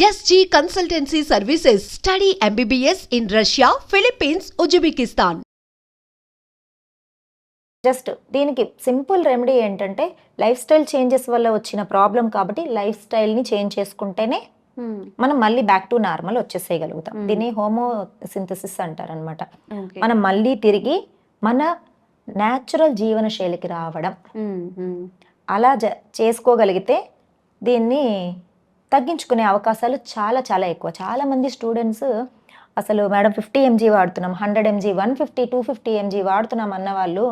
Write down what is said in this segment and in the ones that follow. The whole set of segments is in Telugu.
SG Consultancy Services. Study MBBS in Russia, Philippines, Uzbekistan. Just దీనికి సింపుల్ రెమెడీ ఏంటంటే లైఫ్ స్టైల్ చేంజెస్ వల్ల వచ్చిన ప్రాబ్లం కాబట్టి లైఫ్ స్టైల్ని చేంజ్ చేసుకుంటేనే మనం మళ్ళీ బ్యాక్ టు నార్మల్ వచ్చేసేయగలుగుతాం. దీన్ని హోమోసింథసిస్ అంటారు అనమాట. మనం మళ్ళీ తిరిగి మన న్యాచురల్ జీవన శైలికి రావడం అలా చేసుకోగలిగితే దీన్ని తగ్గించుకునే అవకాశాలు చాలా చాలా ఎక్కువ. చాలా మంది స్టూడెంట్స్ అసలు మేడం 50 mg వాడుతున్నాం, 100 mg, 150, 250 mg వాడుతున్నాం అన్న వాళ్ళు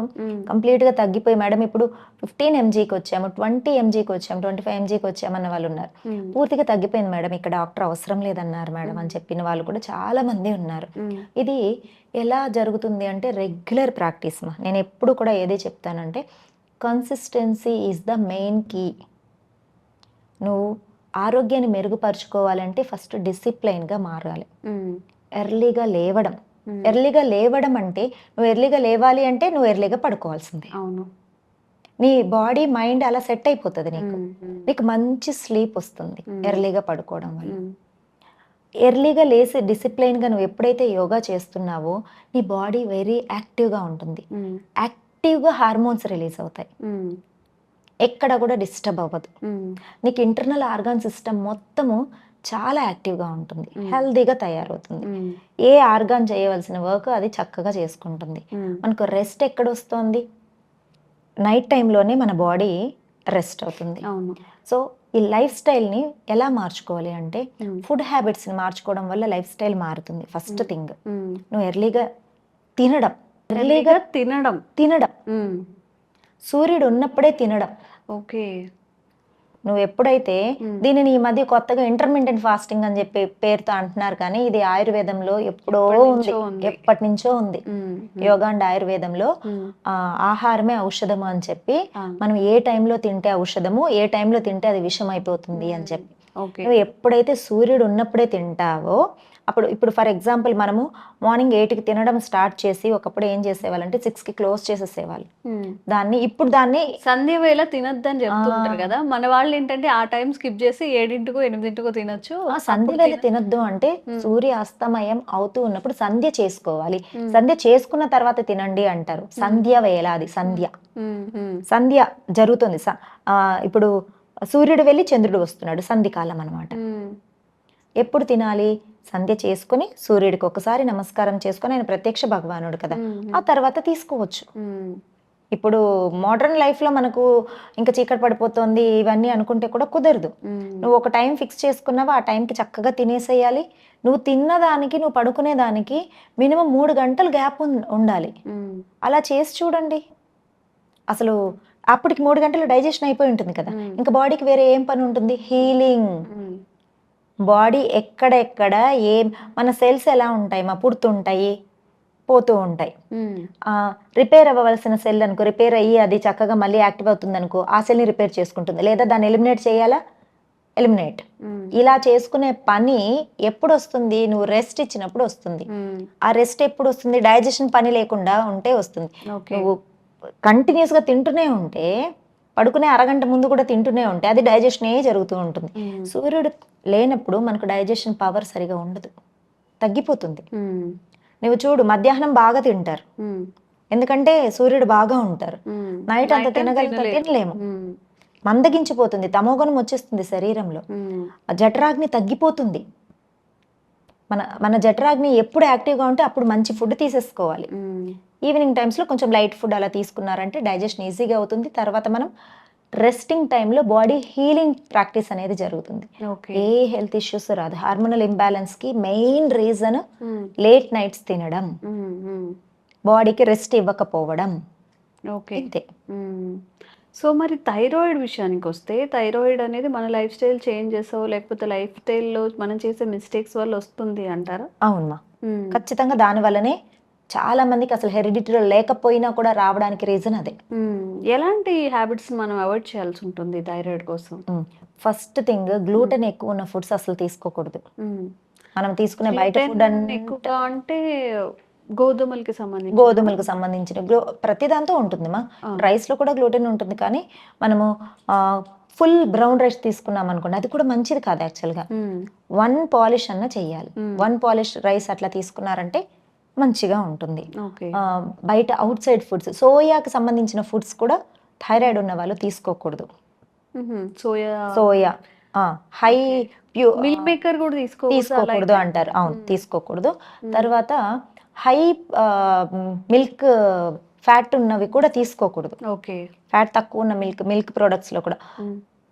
కంప్లీట్గా తగ్గిపోయి మేడం ఇప్పుడు 15 mgకి వచ్చాము, 20 mgకి వచ్చాము, 25 mgకి వచ్చామన్న వాళ్ళు ఉన్నారు. పూర్తిగా తగ్గిపోయింది మేడం, ఇక్కడ డాక్టర్ అవసరం లేదన్నారు మేడం అని చెప్పిన వాళ్ళు కూడా చాలా మంది ఉన్నారు. ఇది ఎలా జరుగుతుంది అంటే రెగ్యులర్ ప్రాక్టీస్. నేను ఎప్పుడు కూడా ఏదే చెప్తానంటే consistency is the main key. నువ్వు ఆరోగ్యాన్ని మెరుగుపరుచుకోవాలంటే ఫస్ట్ డిసిప్లైన్గా మారాలి. ఎర్లీగా లేవడం అంటే నువ్వు ఎర్లీగా లేవాలి అంటే నువ్వు ఎర్లీగా పడుకోవాల్సిందే. అవును, నీ బాడీ మైండ్ అలా సెట్ అయిపోతుంది. నీకు మంచి స్లీప్ వస్తుంది ఎర్లీగా పడుకోవడం వల్ల. ఎర్లీగా లేసి డిసిప్లైన్గా నువ్వు ఎప్పుడైతే యోగా చేస్తున్నావో నీ బాడీ వెరీ యాక్టివ్గా ఉంటుంది. యాక్టివ్గా హార్మోన్స్ రిలీజ్ అవుతాయి, ఎక్కడ కూడా డిస్టర్బ్ అవ్వదు. నీకు ఇంటర్నల్ ఆర్గాన్ సిస్టమ్ మొత్తము చాలా యాక్టివ్గా ఉంటుంది, హెల్దీగా తయారవుతుంది. ఏ ఆర్గాన్ చేయవలసిన వర్క్ అది చక్కగా చేసుకుంటుంది. మనకు రెస్ట్ ఎక్కడ వస్తుంది? నైట్ టైంలోనే మన బాడీ రెస్ట్ అవుతుంది. సో ఈ లైఫ్ స్టైల్ని ఎలా మార్చుకోవాలి అంటే ఫుడ్ హ్యాబిట్స్ని మార్చుకోవడం వల్ల లైఫ్ స్టైల్ మారుతుంది. ఫస్ట్ థింగ్ నువ్వు ఎర్లీగా తినడం, సూర్యుడు ఉన్నప్పుడే తినడం. ఓకే, నువ్వు ఎప్పుడైతే దీనిని ఈ మధ్య కొత్తగా ఇంటర్మిటెంట్ ఫాస్టింగ్ అని చెప్పి పేరుతో అంటున్నారు, కానీ ఇది ఆయుర్వేదంలో ఎప్పటి నుంచో ఉంది. యోగా అండ్ ఆయుర్వేదంలో ఆహారమే ఔషధము అని చెప్పి, మనం ఏ టైంలో తింటే ఔషధము, ఏ టైంలో తింటే అది విషం అయిపోతుంది అని చెప్పి. నువ్వు ఎప్పుడైతే సూర్యుడు ఉన్నప్పుడే తింటావో అప్పుడు, ఇప్పుడు ఫర్ ఎగ్జాంపుల్ మనము మార్నింగ్ 8కి తినడం స్టార్ట్ చేసి ఒకప్పుడు ఏం చేసేవాళ్ళంటే 6కి క్లోజ్ చేసేసేవాళ్ళు ఇప్పుడు దాన్ని సంధ్య వేళ తినొద్దని చెప్తుంటారు కదా మన వాళ్ళు. ఏంటంటే ఆ టైం స్కిప్ చేసి 7ంటికో 8ంటికో తినొచ్చు. సంధ్య వేళ తినొద్దు అంటే సూర్య అస్తమయం అవుతూ ఉన్నప్పుడు సంధ్య చేసుకోవాలి. సంధ్య చేసుకున్న తర్వాత తినండి అంటారు. సంధ్య వేళ, అది సంధ్య జరుగుతుంది. ఇప్పుడు సూర్యుడు వెళ్ళి చంద్రుడు వస్తున్నాడు, సంధికాలం అనమాట. ఎప్పుడు తినాలి? సంధ్య చేసుకుని సూర్యుడికి ఒకసారి నమస్కారం చేసుకుని, ఆయన ప్రత్యక్ష భగవానుడు కదా, ఆ తర్వాత తీసుకోవచ్చు. ఇప్పుడు మోడర్న్ లైఫ్లో మనకు ఇంకా చీకటి పడిపోతుంది ఇవన్నీ అనుకుంటే కూడా కుదరదు. నువ్వు ఒక టైం ఫిక్స్ చేసుకున్నావా, ఆ టైంకి చక్కగా తినేసేయాలి. నువ్వు తిన్నదానికి నువ్వు పడుకునేదానికి మినిమం 3 గంటలు గ్యాప్ ఉండాలి. అలా చేసి చూడండి. అసలు అప్పటికి 3 గంటలు డైజెషన్ అయిపోయి ఉంటుంది కదా, ఇంకా బాడీకి వేరే ఏం పని ఉంటుంది? హీలింగ్. బాడీ ఎక్కడెక్కడ మన సెల్స్ ఎలా ఉంటాయి, పుడుతుంటాయి, పోతూ ఉంటాయి. రిపేర్ అవ్వవలసిన సెల్ అనుకో, రిపేర్ అయ్యి అది చక్కగా మళ్ళీ యాక్టివ్ అవుతుంది అనుకో, ఆ సెల్ని రిపేర్ చేసుకుంటుంది. లేదా దాన్ని ఎలిమినేట్ చేయాలా, ఎలిమినేట్. ఇలా చేసుకునే పని ఎప్పుడు వస్తుంది? నువ్వు రెస్ట్ ఇచ్చినప్పుడు వస్తుంది. ఆ రెస్ట్ ఎప్పుడు వస్తుంది? డైజెషన్ పని లేకుండా ఉంటే వస్తుంది. నువ్వు కంటిన్యూస్గా తింటూనే ఉంటే, పడుకునే అరగంట ముందు కూడా తింటూనే ఉంటే అది డైజెషనే జరుగుతూ ఉంటుంది. సూర్యుడు లేనప్పుడు మనకు డైజెషన్ పవర్ సరిగా ఉండదు, తగ్గిపోతుంది. నువ్వు చూడు, మధ్యాహ్నం బాగా తింటారు ఎందుకంటే సూర్యుడు బాగా ఉంటారు. నైట్ అంత తినలేము, మందగించిపోతుంది, తమోగుణం వచ్చేస్తుంది శరీరంలో, జఠరాగ్ని తగ్గిపోతుంది. మన జఠరాగ్ని ఎప్పుడు యాక్టివ్గా ఉంటే అప్పుడు మంచి ఫుడ్ తీసేసుకోవాలి. ఈవినింగ్ టైమ్స్లో కొంచెం లైట్ ఫుడ్ అలా తీసుకున్నారంటే డైజెషన్ ఈజీగా అవుతుంది. తర్వాత మనం రెస్టింగ్ టైంలో బాడీ హీలింగ్ ప్రాక్టీస్ అనేది జరుగుతుంది. ఏ హెల్త్ ఇష్యూస్ రాదు. హార్మోనల్ ఇంబ్యాలెన్స్కి మెయిన్ రీజన్ లేట్ నైట్స్ తినడం, బాడీకి రెస్ట్ ఇవ్వకపోవడం. ఓకే, సో మరి థైరాయిడ్ విషయానికి వస్తే, థైరాయిడ్ అనేది మన లైఫ్ స్టైల్ చేంజెస్ లేకపోతే లైఫ్ స్టైల్లో మనం చేసే మిస్టేక్స్ వల్ల వస్తుంది అంటారా? అవునమ్మా, ఖచ్చితంగా దాని వల్లనే చాలా మందికి అసలు హెరిడిటరీ లేకపోయినా కూడా రావడానికి రీజన్ అదే. ఎలాంటి హ్యాబిట్స్ మనం అవాయిడ్ చేయాల్సి ఉంటుంది థైరాయిడ్ కోసం? ఫస్ట్ థింగ్, గ్లూటెన్ ఎక్కువ ఉన్న ఫుడ్స్ అసలు తీసుకోకూడదు. మనం తీసుకునే బయట ఫుడ్ ఎక్కువగా అంటే గోధుమలకు సంబంధించిన ప్రతి దాంతో ఉంటుంది మా. రైస్ లో కూడా గ్లూటెన్ ఉంటుంది, కానీ మనము ఫుల్ బ్రౌన్ రైస్ తీసుకున్నాం అనుకోండి, అది కూడా మంచిది కాదు యాక్చువల్గా. 1 పాలిష్ అన్న చెయ్యాలి. 1 పాలిష్ రైస్ అట్లా తీసుకున్నారంటే మంచిగా ఉంటుంది. ఓకే. బయట అవుట్ సైడ్ ఫుడ్స్, సోయాకి సంబంధించిన ఫుడ్స్ కూడా థైరాయిడ్ ఉన్న వాళ్ళు తీసుకోకూడదు. సోయా హై మిల్క్ మేకర్ కూడా తీసుకోకూడదు అంటారు. అవును, తీసుకోకూడదు. తర్వాత హై మిల్క్ ఫ్యాట్ ఉన్నవి కూడా తీసుకోకూడదు. ఓకే. ఫ్యాట్ తక్కువ ఉన్న మిల్క్ ప్రొడక్ట్స్లో కూడా.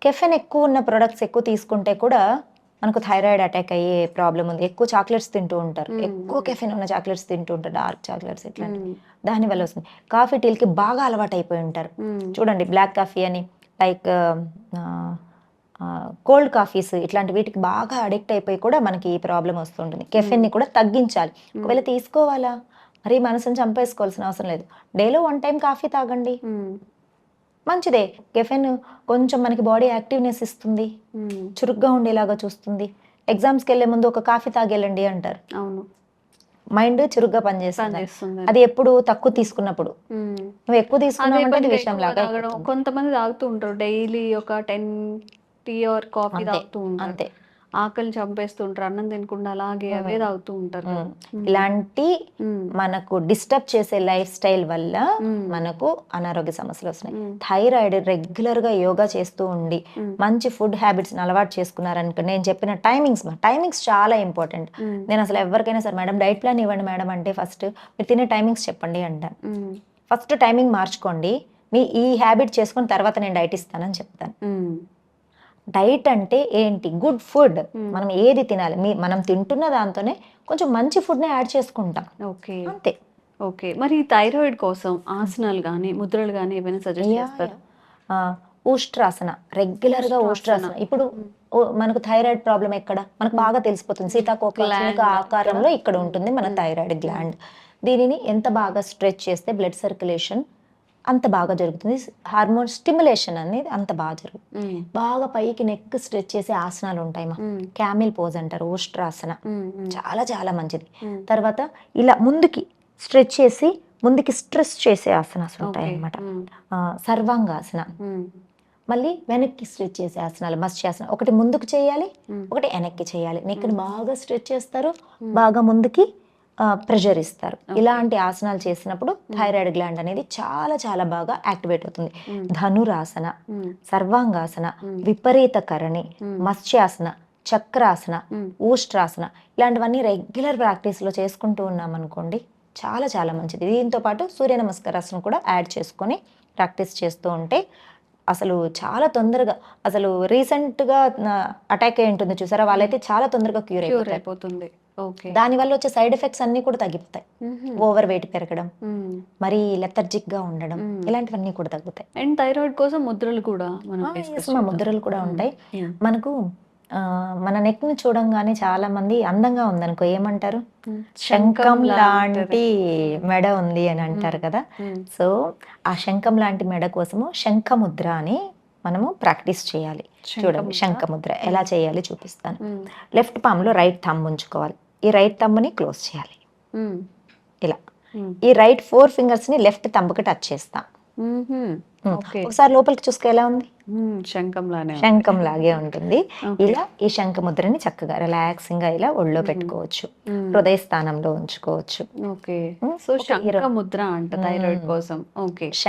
కెఫెన్ ఎక్కువ ఉన్న ప్రొడక్ట్స్ ఎక్కువ తీసుకుంటే కూడా మనకు థైరాయిడ్ అటాక్ అయ్యే ప్రాబ్లం ఉంది. ఎక్కువ చాక్లెట్స్ తింటూ ఉంటారు, ఎక్కువ కెఫెన్ ఉన్న చాక్లెట్స్ తింటూ ఉంటారు, డార్క్ చాక్లెట్స్ ఇట్లాంటివి, దానివల్ల వస్తుంది. కాఫీ టీలకి బాగా అలవాటు అయిపోయి ఉంటారు చూడండి, బ్లాక్ కాఫీ అని, లైక్ కోల్డ్ కాఫీస్, ఇట్లాంటి వీటికి బాగా అడిక్ట్ అయిపోయి కూడా మనకి ఈ ప్రాబ్లం వస్తుంటుంది. కెఫెన్ని కూడా తగ్గించాలి. ఒకవేళ తీసుకోవాలా, మరి మనసుని చంపేసుకోవాల్సిన అవసరం లేదు. డేలో 1 టైం కాఫీ తాగండి, మంచిదే. కెఫెన్ కొంచెం మనకి బాడీ యాక్టివ్నెస్ ఇస్తుంది, చురుగ్గా ఉండేలాగా చూస్తుంది. ఎగ్జామ్స్కి వెళ్ళే ముందు ఒక కాఫీ తాగెళ్ళండి అంటారు. అవును, మైండ్ చురుగ్గా పనిచేస్తుంది. అది ఎప్పుడు తక్కువ తీసుకున్నప్పుడు. నువ్వు ఎక్కువ తీసుకున్నావంటే అది విషయం లాగా. కొంతమంది తాగుతూ ఉంటారు డైలీ ఒక 10 టీ ఆర్ కాఫీ తాగుతూ ఉంటారు. అంతే, ఆకలి చంపేస్తుంటారు, అన్నం తినకుండా అలాగే అవే తాగుతూ ఉంటారు. ఇలాంటి మనకు డిస్టర్బ్ చేసే లైఫ్ స్టైల్ వల్ల మనకు అనారోగ్య సమస్యలు వస్తున్నాయి. థైరాయిడ్ రెగ్యులర్ గా యోగా చేస్తూ ఉండి మంచి ఫుడ్ హ్యాబిట్స్ అలవాటు చేసుకున్నారనుకో, నేను చెప్పిన టైమింగ్స్ చాలా ఇంపార్టెంట్. నేను అసలు ఎవరికైనా సరే మేడం డైట్ ప్లాన్ ఇవ్వండి మేడం అంటే ఫస్ట్ మీరు తినే టైమింగ్స్ చెప్పండి అంటాను. ఫస్ట్ టైమింగ్ మార్చుకోండి, మీ ఈ హ్యాబిట్ చేసుకున్న తర్వాత నేను డైట్ ఇస్తానని చెప్తాను. డైట్ అంటే ఏంటి? Good food. మనం ఏది తినాలి, మనం తింటున్న దాంతోనే కొంచెం మంచి ఫుడ్ని యాడ్ చేసుకుంటాం. ఓకే, అంతే. ఓకే. మరి థైరాయిడ్ కోసం ఆసనాలు కానీ ముద్రలు కానీ ఏమైనా సజెస్ట్ చేస్తారు? ఊష్ట్రాసన, రెగ్యులర్గా ఊష్ట్రాసన. ఇప్పుడు మనకు థైరాయిడ్ ప్రాబ్లం ఎక్కడ మనకు బాగా తెలిసిపోతుంది, సీతాకోక ఆకారంలో ఇక్కడ ఉంటుంది మన థైరాయిడ్ గ్లాండ్. దీనిని ఎంత బాగా స్ట్రెచ్ చేస్తే బ్లడ్ సర్క్యులేషన్ అంత బాగా జరుగుతుంది, హార్మోన్ స్టిమ్యులేషన్ అనేది అంత బాగా జరుగుతుంది. బాగా పైకి నెక్ స్ట్రెచ్ చేసే ఆసనాలు ఉంటాయి, క్యామిల్ పోజ్ అంటారు, ఊష్ట్రాసన, చాలా చాలా మంచిది. తర్వాత ఇలా ముందుకి స్ట్రెచ్ చేసి ముందుకి స్ట్రెస్ చేసే ఆసనాలు ఉంటాయి అన్నమాట, సర్వాంగాసన. మళ్ళీ వెనక్కి స్ట్రెచ్ చేసే ఆసనాలు, మత్స్యాసన. ఒకటి ముందుకు చేయాలి, ఒకటి వెనక్కి చేయాలి. నెక్ని బాగా స్ట్రెచ్ చేస్తారు, బాగా ముందుకి ప్రెషర్ ఇస్తారు. ఇలాంటి ఆసనాలు చేసినప్పుడు థైరాయిడ్ గ్లాండ్ అనేది చాలా చాలా బాగా యాక్టివేట్ అవుతుంది. ధనురాసన, సర్వాంగాసన, విపరీత కరణి, మత్స్యాసన, చక్రాసన, ఊష్ట్రాసన, ఇలాంటివన్నీ రెగ్యులర్ ప్రాక్టీస్లో చేసుకుంటూ ఉన్నాం అనుకోండి, చాలా చాలా మంచిది. దీంతో పాటు సూర్య నమస్కారాసనం కూడా యాడ్ చేసుకొని ప్రాక్టీస్ చేస్తూ ఉంటే అసలు చాలా తొందరగా, అసలు రీసెంట్గా అటాక్ అయి ఉంటుంది చూసారా, వాళ్ళైతే చాలా తొందరగా క్యూర్ అయిపోతుంది. దానివల్ల వచ్చే సైడ్ ఎఫెక్ట్స్ అన్ని కూడా తగ్గిపోతాయి. ఓవర్ వెయిట్ పెరగడం, మరి లెథర్జిక్ గా ఉండడం, ఇలాంటివన్నీ కూడా తగ్గుతాయి. అండ్ థైరాయిడ్ కోసం ముద్రలు కూడా ముద్రలు కూడా ఉంటాయి. మనకు మన నెక్ ని చూడంగానే చాలా మంది అందంగా ఉందనుకో ఏమంటారు, శంఖం లాంటి మెడ ఉంది అని అంటారు కదా. సో ఆ శంఖం లాంటి మెడ కోసము శంఖముద్ర అని మనము ప్రాక్టీస్ చేయాలి. చూడండి, శంఖముద్ర ఎలా చేయాలి చూపిస్తాను. లెఫ్ట్ పామ్ లో రైట్ థంబ్ ఉంచుకోవాలి, ఈ రైట్ థంబ్ని క్లోజ్ చేయాలి ఇలా. ఈ రైట్ 4 ఫింగర్స్ ని లెఫ్ట్ థంబ్కి టచ్ చేస్తాం. ఒకసారి లోపలికి చూసుకో ఎలా ఉంది, శంఖం లాగే ఉంటుంది. ఇలా ఈ శంఖ ముద్రని చక్కగా రిలాక్సింగ్ గా ఇలా ఒళ్ళో పెట్టుకోవచ్చు, హృదయ స్థానంలో ఉంచుకోవచ్చు. సో శంఖ ముద్ర అంట థైరాయిడ్ కోసం. ఓకే.